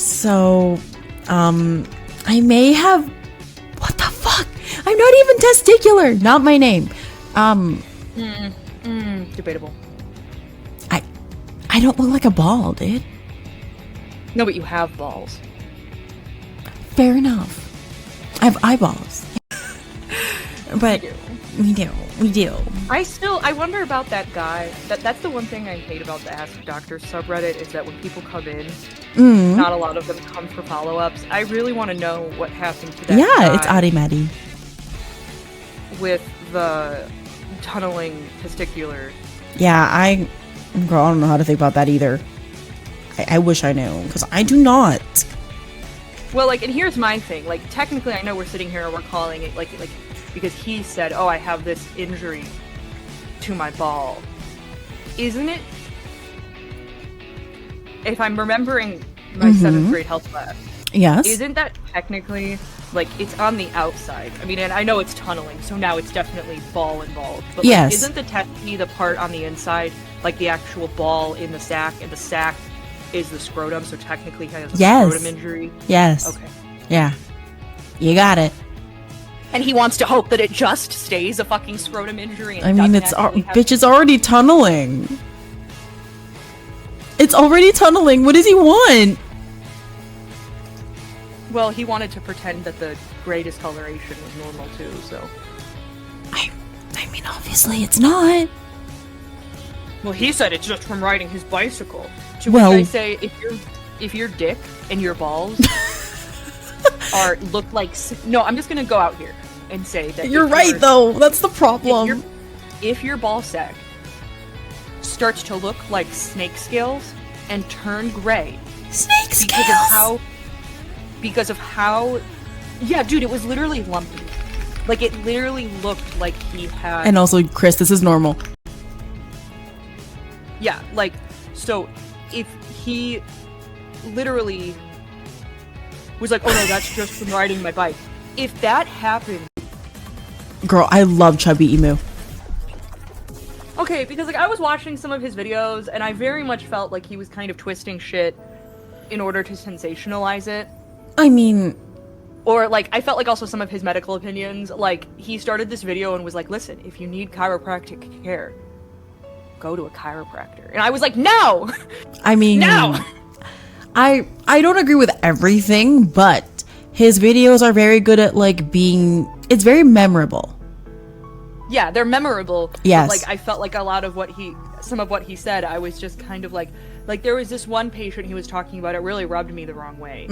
So, I may have... What the fuck? I'm not even testicular! Not my name. Debatable. I don't look like a ball, dude. No, but you have balls. Fair enough. I have eyeballs. But we do. I wonder about that guy. That's the one thing I hate about the Ask Doctor subreddit is that when people come in, not a lot of them come for follow-ups. I really want to know what happened to that guy It's Adi Maddie. with the tunneling testicular. Yeah, girl, I don't know how to think about that either. I wish I knew, because I do not. Well, like, and here's my thing. Like, technically, I know we're sitting here and we're calling it, like, because he said, oh, I have this injury to my ball. Isn't it? If I'm remembering my 7th grade health class. Yes. Isn't that technically, like, it's on the outside? I mean, and I know it's tunneling, so now it's definitely ball involved. But, like, yes. Isn't the testy the part on the inside, like the actual ball in the sac, and the sac is the scrotum, so technically he has a scrotum injury? Yes. Okay. Yeah. You got it. And he wants to hope that it just stays a fucking scrotum injury. And bitch, it's already tunneling. It's already tunneling. What does he want? Well, he wanted to pretend that the gray discoloration was normal too, so. I mean, obviously it's not. Well, he said it's just from riding his bicycle. To which I say, if your dick and your balls look like... No, I'm just gonna go out here and say that... You're right, though. That's the problem. If your ball sack starts to look like snake scales and turn gray... Snake scales? Because of how... Yeah, dude, it was literally lumpy. Like, it literally looked like he had... And also, Chris, this is normal. Yeah, like, so if he literally was like, oh no, that's just from riding my bike. If that happened... Girl, I love chubby emu. Okay, because, like, I was watching some of his videos, and I very much felt like he was kind of twisting shit in order to sensationalize it. I mean... Or, like, I felt like also some of his medical opinions, like, he started this video and was like, listen, if you need chiropractic care, go to a chiropractor. And I was like, no! I mean... No! I don't agree with everything, but his videos are very good at, like, being... It's very memorable. Yeah, they're memorable. Yes. But, like, I felt like a lot of some of what he said, I was just kind of like, there was this one patient he was talking about, it really rubbed me the wrong way.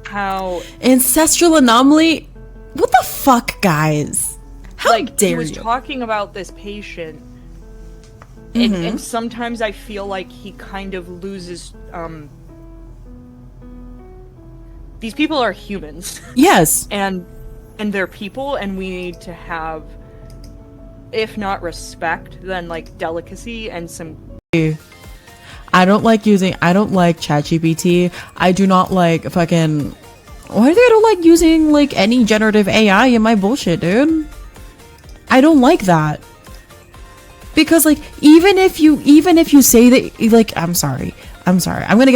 How... Ancestral anomaly? What the fuck, guys? How dare you? He was talking about this patient, and sometimes I feel like he kind of loses, these people are humans. Yes. And they're people, and we need to have, if not respect, then, like, delicacy and some... I don't like ChatGPT. I do not like fucking... Why do I don't like using, like, any generative AI in my bullshit, dude? I don't like that. Because, like, even if you say that, like, I'm sorry. I'm going to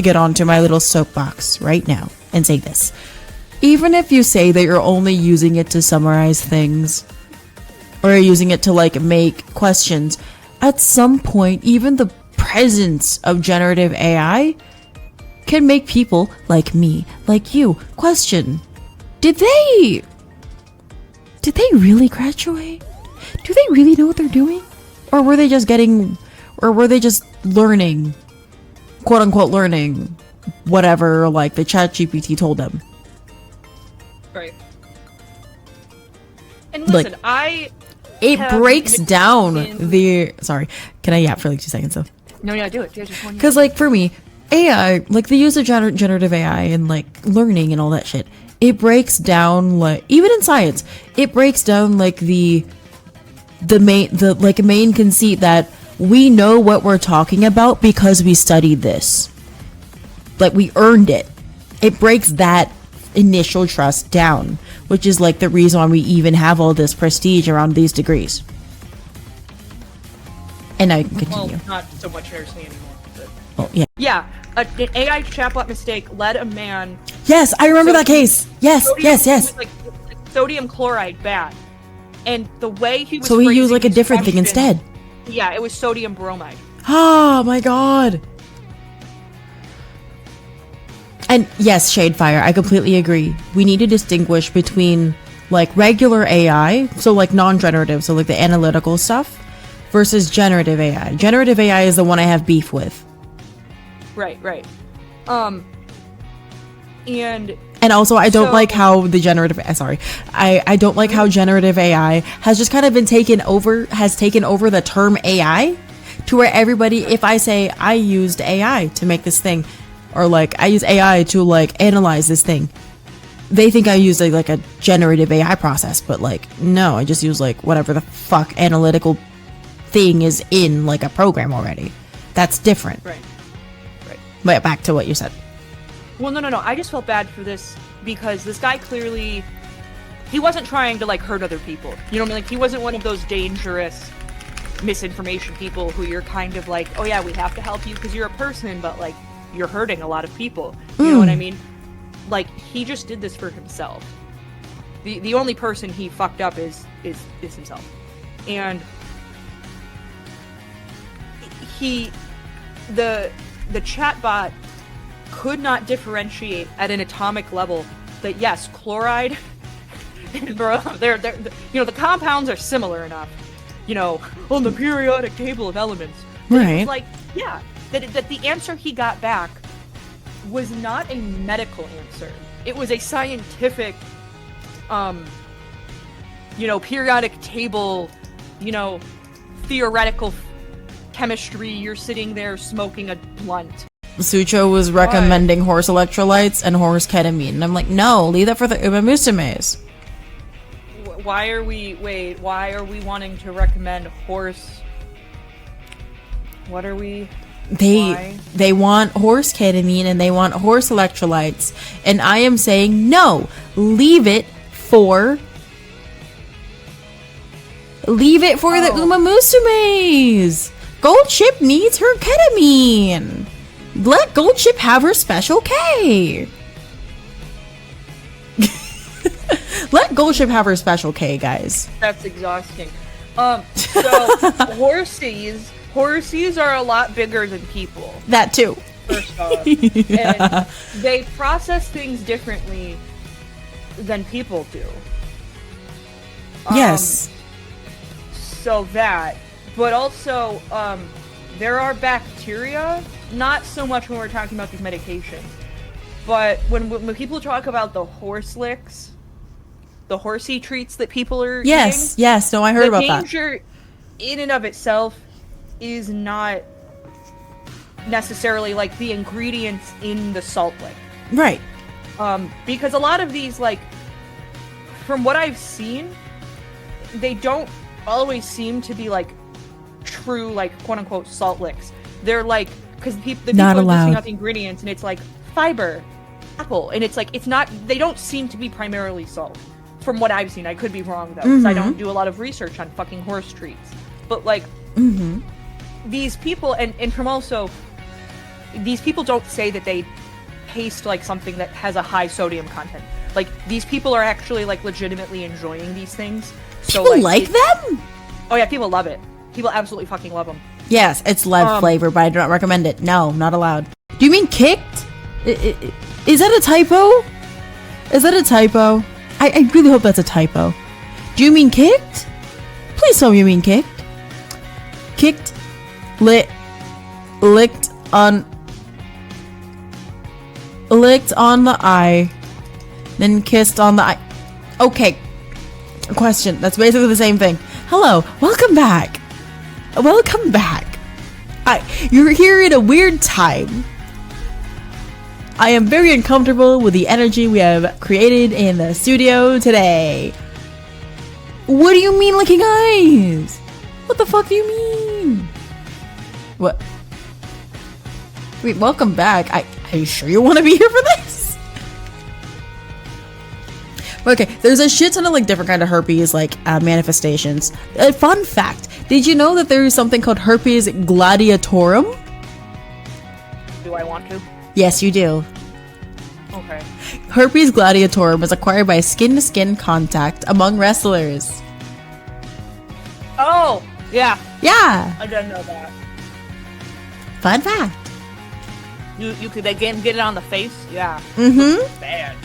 get onto my little soapbox right now and say this. Even if you say that you're only using it to summarize things, or you're using it to, like, make questions, at some point, even the presence of generative AI can make people like me, like you, question, did they really graduate? Do they really know what they're doing? Or were they just learning, quote unquote learning, whatever, like, the ChatGPT told them? Right. And listen, like, it breaks down the... Sorry, can I yap for like 2 seconds though? No, yeah, do it. Because, like, for me, AI, like, the use of generative AI and, like, learning and all that shit, it breaks down, like, even in science, it breaks down, like, the main conceit that we know what we're talking about because we studied this. Like, we earned it. It breaks that initial trust down, which is, like, the reason why we even have all this prestige around these degrees. And I can continue. Well, not so much nursing anymore, but... Oh, yeah. Yeah, an AI chatbot mistake led a man. Yes, I remember that case. Yes, yes. It was like sodium chloride bad, and the way he was. So he used like a different thing instead. Yeah, it was sodium bromide. Oh my god. And yes, Shadefire, I completely agree. We need to distinguish between like regular AI, so like non-generative, so like the analytical stuff, versus generative AI. Generative AI is the one I have beef with. Right. And also, I don't like how the generative. I don't like how generative AI has just kind of been taken over the term AI, to where everybody, if I say I used AI to make this thing, or like I use AI to like analyze this thing, they think I used like a generative AI process, but like no, I just use like whatever the fuck analytical thing is in like a program already. That's different. Right. But back to what you said. Well, no. I just felt bad for this because this guy clearly, he wasn't trying to like hurt other people. You know what I mean? Like he wasn't one of those dangerous misinformation people who you're kind of like, oh yeah, we have to help you because you're a person, but like you're hurting a lot of people. You know what I mean? Like he just did this for himself. The only person he fucked up is himself. And the chatbot could not differentiate at an atomic level that yes, chloride and they're the compounds are similar enough, on the periodic table of elements. Right. It was like, yeah, that the answer he got back was not a medical answer. It was a scientific periodic table, theoretical chemistry. You're sitting there smoking a blunt. Sucho was recommending horse electrolytes and horse ketamine, and I'm like, no, leave that for the umamusumes. Why are we wanting to recommend horse? What are we? They want horse ketamine and they want horse electrolytes, and I am saying no, leave it for the umamusumes. Gold Chip needs her ketamine. Let Gold Chip have her special K. Let Gold Chip have her special K, guys. That's exhausting. So horses are a lot bigger than people. That too. First off. Yeah. And they process things differently than people do. Yes. So that, but also, there are bacteria, not so much when we're talking about these medications, but when people talk about the horse licks, the horsey treats that people are eating, yes, no, I heard about that. The danger in and of itself is not necessarily like the ingredients in the salt lick. Right. Because a lot of these, like, from what I've seen, they don't always seem to be like true, like, quote unquote salt licks. They're like, because the people are listing out the ingredients and it's like fiber, apple, and it's like, it's not, they don't seem to be primarily salt from what I've seen. I could be wrong though, because I don't do a lot of research on fucking horse treats, but like these people, and from also these people don't say that they taste like something that has a high sodium content. Like, these people are actually like legitimately enjoying these things. So people like them? Oh yeah, people love it. People absolutely fucking love them. Yes, it's lead flavor, but I do not recommend it. No, not allowed. Do you mean kicked? Is that a typo? Is that a typo? I really hope that's a typo. Do you mean kicked? Please tell me you mean kicked. Kicked, licked on the eye, then kissed on the eye. Okay. Question. That's basically the same thing. Hello. Welcome back. Welcome back. You're here in a weird time. I am very uncomfortable with the energy we have created in the studio today. What do you mean licking eyes? What the fuck do you mean? What? Wait, welcome back. Are you sure you want to be here for this? Okay, there's a shit ton of like different kind of herpes like manifestations. Fun fact, did you know that there is something called herpes gladiatorum? Do I want to? Yes, you do. Okay. Herpes gladiatorum is acquired by skin-to-skin contact among wrestlers. Oh, yeah. Yeah. I didn't know that. Fun fact. You could again get it on the face? Yeah. Mm-hmm. Bad.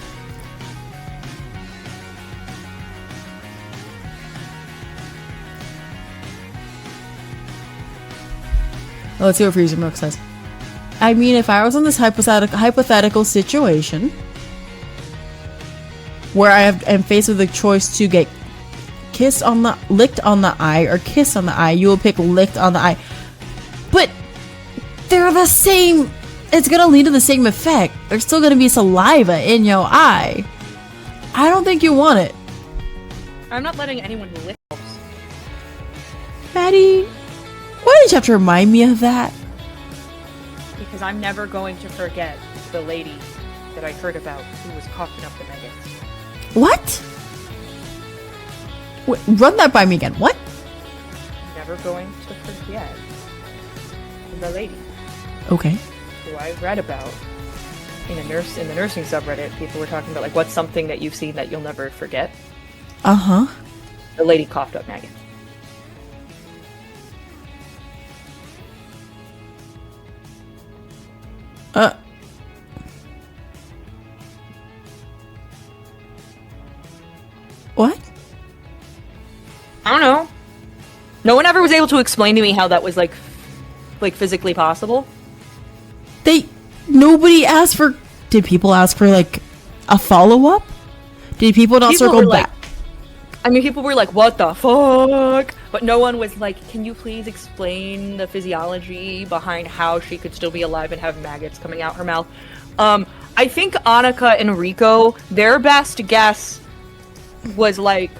Oh, let's see what Freezer Milk says. I mean, if I was in this hypothetical situation where am faced with the choice to get licked on the eye or kissed on the eye, you will pick licked on the eye. But they're the same. It's gonna lead to the same effect. There's still gonna be saliva in your eye. I don't think you want it. I'm not letting anyone lick us. Maddie, why did you have to remind me of that? Because I'm never going to forget the lady that I heard about who was coughing up the maggots. What? Wait, run that by me again. What? Never going to forget the lady. Okay. Who I read about in the nursing subreddit. People were talking about like what's something that you've seen that you'll never forget. Uh-huh. The lady coughed up maggots. What? I don't know. No one ever was able to explain to me how that was like physically possible. Nobody asked for. Did people ask for like a follow-up? Did people not circle back? I mean, people were like, "What the fuck?" But no one was like, "Can you please explain the physiology behind how she could still be alive and have maggots coming out her mouth?" I think Annika and Rico, their best guess was like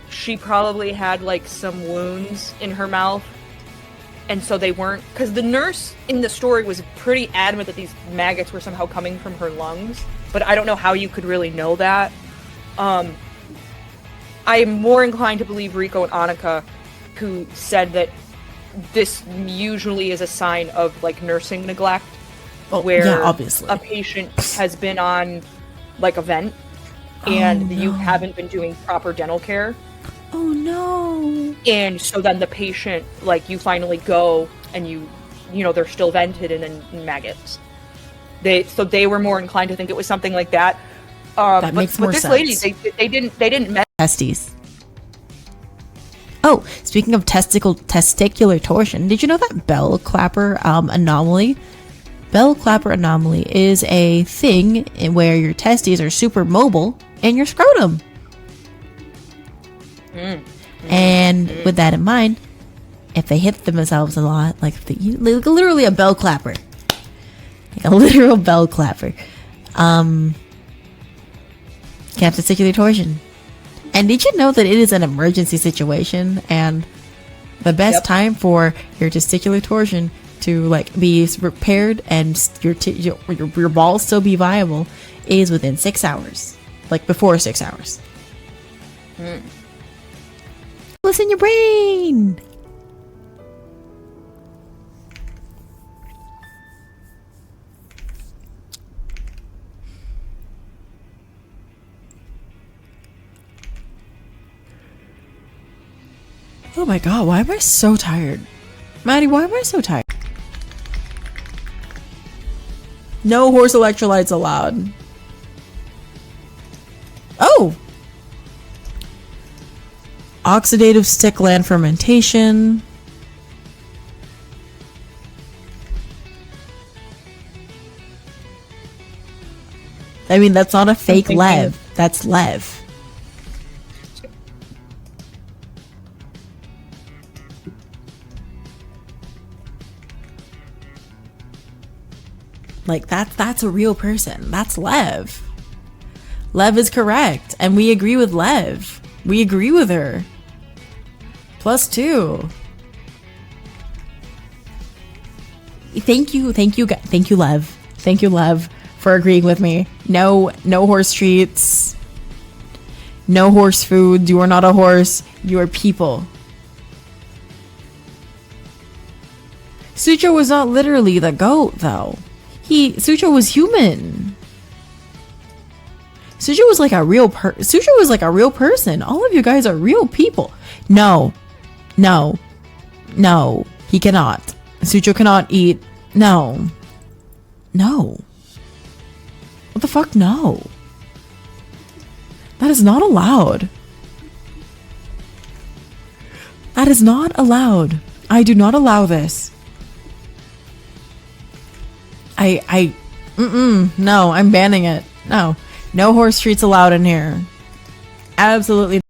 she probably had like some wounds in her mouth, and so they weren't, because the nurse in the story was pretty adamant that these maggots were somehow coming from her lungs, but I don't know how you could really know that. I am more inclined to believe Rico and Annika, who said that this usually is a sign of like nursing neglect, where obviously a patient has been on like a vent and you haven't been doing proper dental care. Oh no. And so then the patient, like, you finally go and you know, they're still vented and then maggots. So they were more inclined to think it was something like that. That makes more sense. Lady, they didn't met testes. Oh, speaking of testicular torsion, did you know that bell clapper anomaly? Bell clapper anomaly is a thing where your testes are super mobile in your scrotum. And with that in mind, if they hit themselves a lot, like literally a bell clapper, like a literal bell clapper, can have testicular torsion. And did you know that it is an emergency situation, and the best time for your testicular torsion to like be repaired and your balls still be viable is within 6 hours, like before 6 hours. Listen, your brain. Oh my god, why am I so tired? Maddie, why am I so tired? No horse electrolytes allowed. Oh! Oxidative stick land fermentation. I mean, that's not a fake lev. That's lev. Like, that's a real person. That's Lev. Lev is correct. And we agree with Lev. We agree with her. +2. Thank you, Lev. Thank you, Lev, for agreeing with me. No horse treats. No horse food. You are not a horse. You are people. Sucho was not literally the goat, though. Sucho was human. Sucho was like a real person. All of you guys are real people. No, he cannot. Sucho cannot eat. No. What the fuck? No. That is not allowed. That is not allowed. I do not allow this. No, I'm banning it. No horse treats allowed in here. Absolutely.